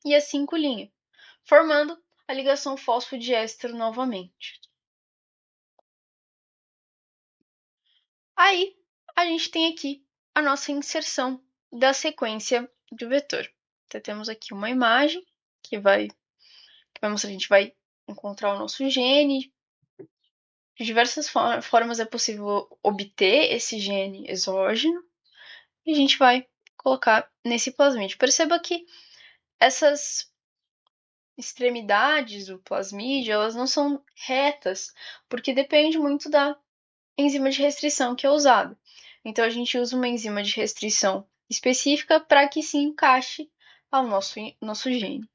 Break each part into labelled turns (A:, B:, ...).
A: e a 5' formando a ligação fosfodiéster novamente. Aí, a gente tem aqui a nossa inserção da sequência do vetor. Então, temos aqui uma imagem que vai mostrar, a gente vai encontrar o nosso gene. De diversas formas é possível obter esse gene exógeno e a gente vai colocar nesse plasmídio. Perceba que essas extremidades do plasmídio, elas não são retas, porque depende muito da enzima de restrição que é usada. Então, a gente usa uma enzima de restrição específica para que se encaixe ao nosso gene.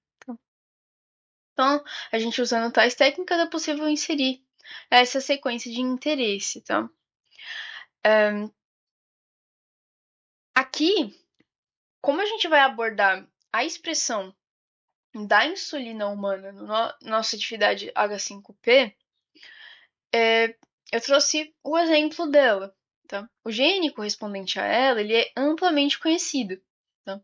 A: Então, a gente usando tais técnicas é possível inserir essa sequência de interesse, tá? Aqui, como a gente vai abordar a expressão da insulina humana na nossa atividade H5P, eu trouxe o exemplo dela. Tá? O gene correspondente a ela ele é amplamente conhecido. Tá?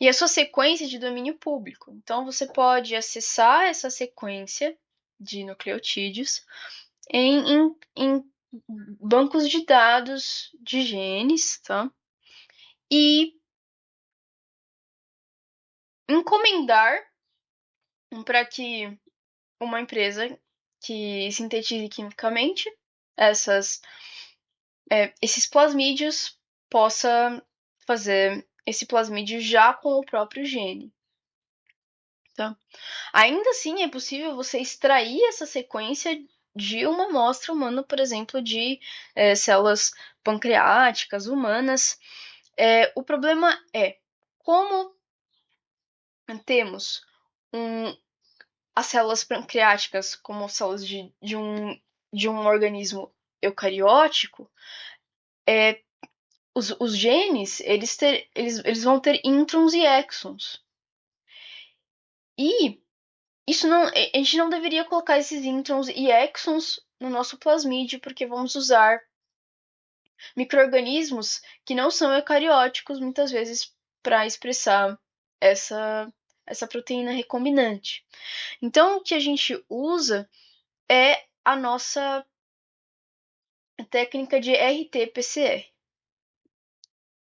A: E a sua sequência é de domínio público. Então, você pode acessar essa sequência de nucleotídeos em bancos de dados de genes, tá? E encomendar para que uma empresa que sintetize quimicamente esses plasmídios possa fazer esse plasmídio já com o próprio gene. Tá? Ainda assim, é possível você extrair essa sequência de uma amostra humana, por exemplo, de células pancreáticas humanas. O problema é como temos as células pancreáticas como células de um organismo eucariótico, os genes eles vão ter introns e exons. E isso não, a gente não deveria colocar esses introns e exons no nosso plasmídio, porque vamos usar micro-organismos que não são eucarióticos, muitas vezes, para expressar essa proteína recombinante. Então, o que a gente usa é a nossa técnica de RT-PCR.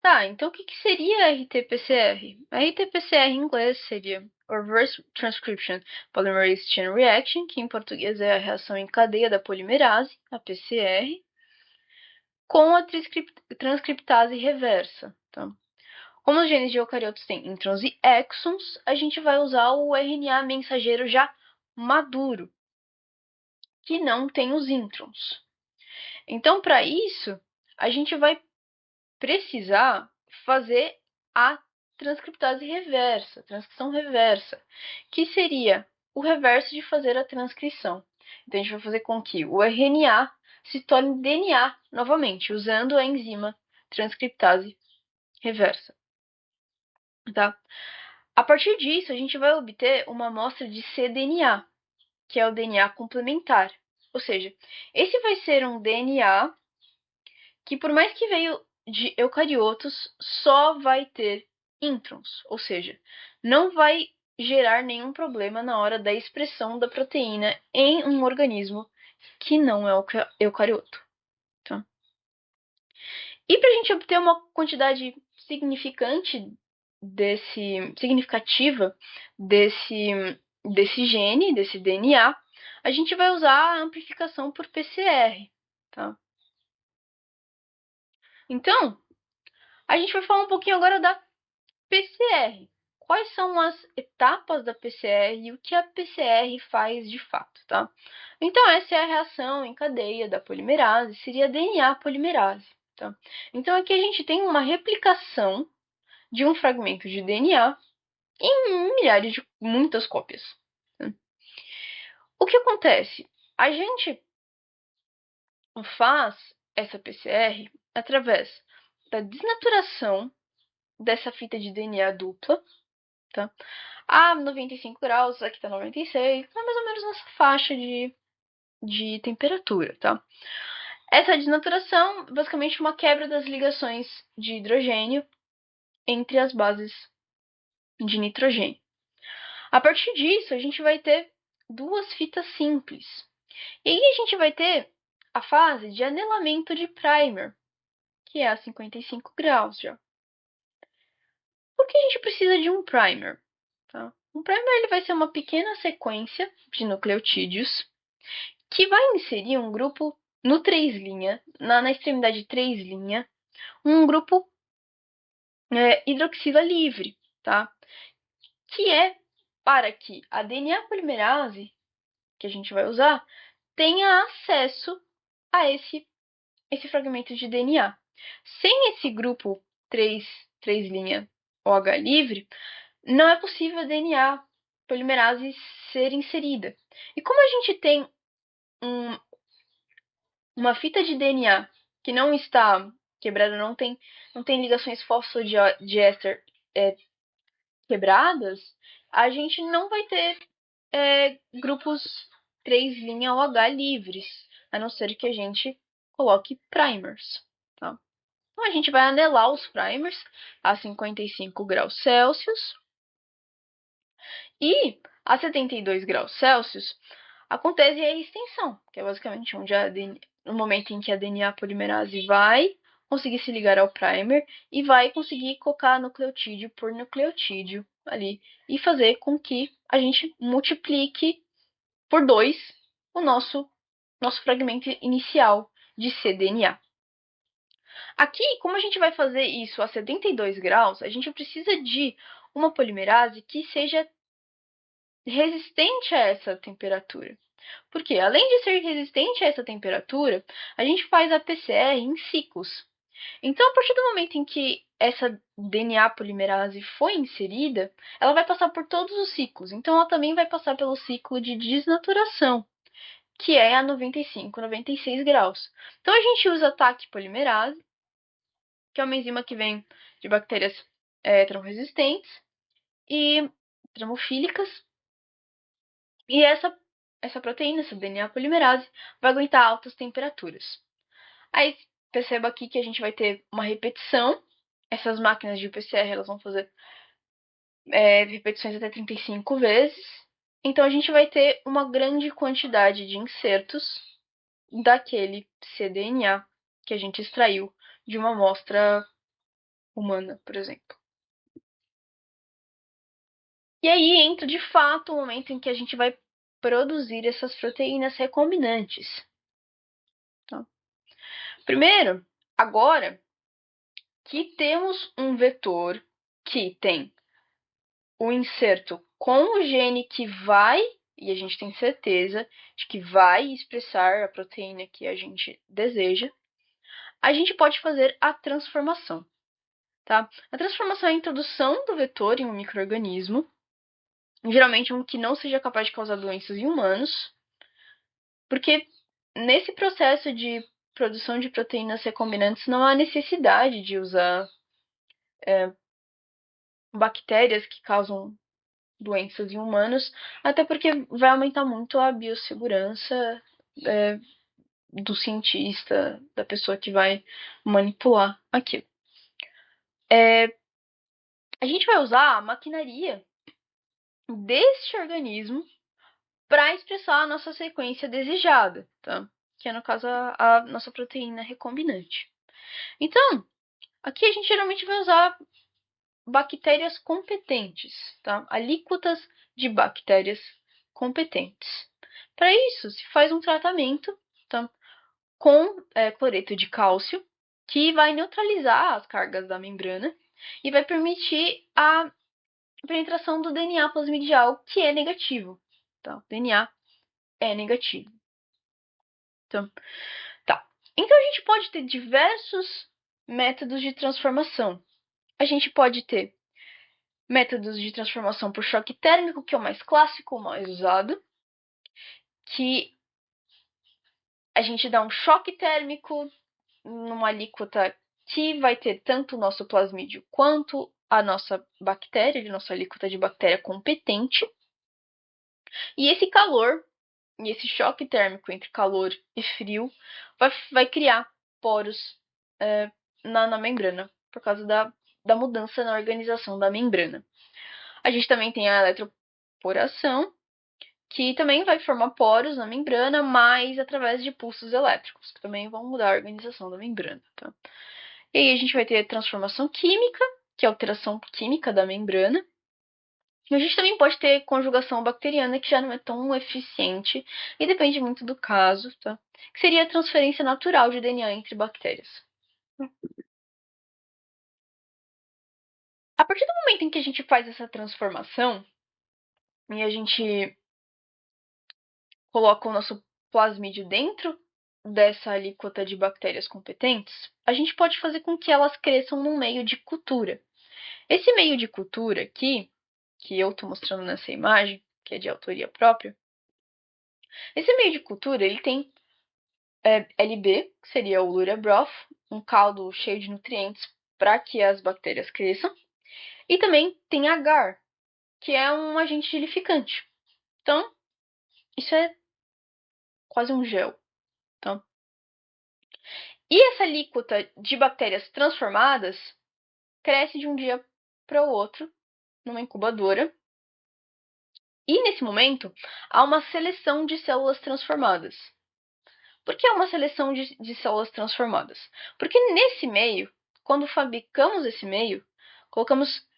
A: Tá, então o que seria RT-PCR? RT-PCR em inglês seria Reverse Transcription Polymerase Chain Reaction, que em português é a reação em cadeia da polimerase, a PCR, com a transcriptase reversa. Tá? Como os genes de eucariotos têm introns e exons, a gente vai usar o RNA mensageiro já maduro, que não tem os introns. Então, para isso, a gente vai precisar fazer a transcriptase reversa, transcrição reversa, que seria o reverso de fazer a transcrição. Então, a gente vai fazer com que o RNA se torne DNA novamente, usando a enzima transcriptase reversa. Tá? A partir disso, a gente vai obter uma amostra de cDNA, que é o DNA complementar. Ou seja, esse vai ser um DNA que, por mais que veio de eucariotos, só vai ter introns, ou seja, não vai gerar nenhum problema na hora da expressão da proteína em um organismo que não é eucarioto. Tá? E para a gente obter uma quantidade significativa desse gene, desse DNA, a gente vai usar a amplificação por PCR. Tá? Então, a gente vai falar um pouquinho agora da PCR. Quais são as etapas da PCR e o que a PCR faz de fato, tá? Então, essa é a reação em cadeia da polimerase, seria DNA polimerase, tá? Então, aqui a gente tem uma replicação de um fragmento de DNA em milhares de muitas cópias. Tá? O que acontece? A gente faz essa PCR através da desnaturação dessa fita de DNA dupla, tá? A 95 graus, aqui tá 96, tá mais ou menos nessa faixa de temperatura, tá? Essa desnaturação, basicamente, uma quebra das ligações de hidrogênio entre as bases de nitrogênio, A partir disso, a gente vai ter duas fitas simples. E aí a gente vai ter a fase de anelamento de primer, que é a 55 graus já. Por que a gente precisa de um primer? Tá? Um primer ele vai ser uma pequena sequência de nucleotídeos que vai inserir um grupo no 3' na extremidade 3', um grupo hidroxila livre, tá? Que é para que a DNA polimerase que a gente vai usar tenha acesso a esse fragmento de DNA. Sem esse grupo 3' OH livre, não é possível a DNA polimerase ser inserida. E como a gente tem uma fita de DNA que não está quebrada, não tem ligações fosfodiéster quebradas, a gente não vai ter grupos 3' OH livres, a não ser que a gente coloque primers. Tá? Então, a gente vai anelar os primers a 55 graus Celsius e a 72 graus Celsius acontece a extensão, que é basicamente onde no momento em que a DNA polimerase vai conseguir se ligar ao primer e vai conseguir colocar nucleotídeo por nucleotídeo ali e fazer com que a gente multiplique por 2 o nosso fragmento inicial de cDNA. Aqui, como a gente vai fazer isso a 72 graus, a gente precisa de uma polimerase que seja resistente a essa temperatura. Porque, além de ser resistente a essa temperatura, a gente faz a PCR em ciclos. Então, a partir do momento em que essa DNA polimerase foi inserida, ela vai passar por todos os ciclos. Então, ela também vai passar pelo ciclo de desnaturação, que é a 95, 96 graus. Então, a gente usa a TAC polimerase, que é uma enzima que vem de bactérias termoresistentes e termofílicas. E essa proteína, essa DNA polimerase, vai aguentar altas temperaturas. Aí, perceba aqui que a gente vai ter uma repetição. Essas máquinas de PCR elas vão fazer repetições até 35 vezes. Então, a gente vai ter uma grande quantidade de insertos daquele cDNA que a gente extraiu de uma amostra humana, por exemplo. E aí entra, de fato, o momento em que a gente vai produzir essas proteínas recombinantes. Tá? Primeiro, agora que temos um vetor que tem o inserto com o gene que vai, e a gente tem certeza de que vai expressar a proteína que a gente deseja, a gente pode fazer a transformação. Tá? A transformação é a introdução do vetor em um micro-organismo, geralmente um que não seja capaz de causar doenças em humanos, porque nesse processo de produção de proteínas recombinantes não há necessidade de usar bactérias que causam doenças em humanos, até porque vai aumentar muito a biossegurança do cientista, da pessoa que vai manipular aquilo. A gente vai usar a maquinaria deste organismo para expressar a nossa sequência desejada, tá? Que é, no caso, a nossa proteína recombinante. Então, aqui a gente geralmente vai usar bactérias competentes, tá? Alíquotas de bactérias competentes. Para isso, se faz um tratamento, tá? Com cloreto de cálcio, que vai neutralizar as cargas da membrana e vai permitir a penetração do DNA plasmidial, que é negativo. Tá? O DNA é negativo. Então, tá. Então, a gente pode ter diversos métodos de transformação. A gente pode ter métodos de transformação por choque térmico, que é o mais clássico, o mais usado, que a gente dá um choque térmico numa alíquota que vai ter tanto o nosso plasmídio quanto a nossa bactéria, a nossa alíquota de bactéria competente. E esse calor, e esse choque térmico entre calor e frio, vai criar poros na membrana, por causa da mudança na organização da membrana. A gente também tem a evaporação, que também vai formar poros na membrana, mas através de pulsos elétricos, que também vão mudar a organização da membrana, tá? E aí a gente vai ter transformação química, que é a alteração química da membrana. E a gente também pode ter conjugação bacteriana, que já não é tão eficiente e depende muito do caso, tá? Que seria a transferência natural de DNA entre bactérias. A partir do momento em que a gente faz essa transformação e a gente coloca o nosso plasmídio dentro dessa alíquota de bactérias competentes, a gente pode fazer com que elas cresçam num meio de cultura. Esse meio de cultura aqui, que eu estou mostrando nessa imagem, que é de autoria própria, esse meio de cultura ele tem LB, que seria o Luria Broth, um caldo cheio de nutrientes para que as bactérias cresçam, e também tem agar, que é um agente gelificante. Então, isso é quase um gel. Tá? E essa alíquota de bactérias transformadas cresce de um dia para o outro numa incubadora. E nesse momento, há uma seleção de células transformadas. Por que há uma seleção de células transformadas? Porque nesse meio, quando fabricamos esse meio, colocamos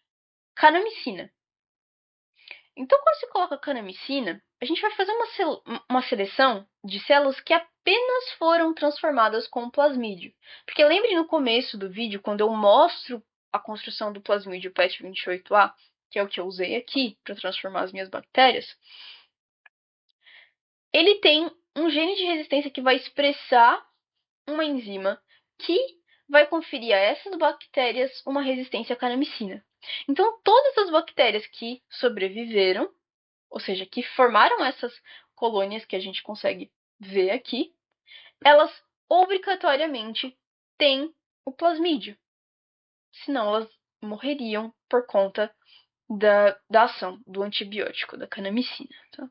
A: canamicina. Então, quando se coloca canamicina, a gente vai fazer uma seleção de células que apenas foram transformadas com o plasmídio. Porque lembre no começo do vídeo, quando eu mostro a construção do plasmídio PET28A, que é o que eu usei aqui para transformar as minhas bactérias, ele tem um gene de resistência que vai expressar uma enzima que vai conferir a essas bactérias uma resistência à canamicina. Então, todas as bactérias que sobreviveram, ou seja, que formaram essas colônias que a gente consegue ver aqui, elas obrigatoriamente têm o plasmídio. Senão elas morreriam por conta da ação do antibiótico, da canamicina. Tá?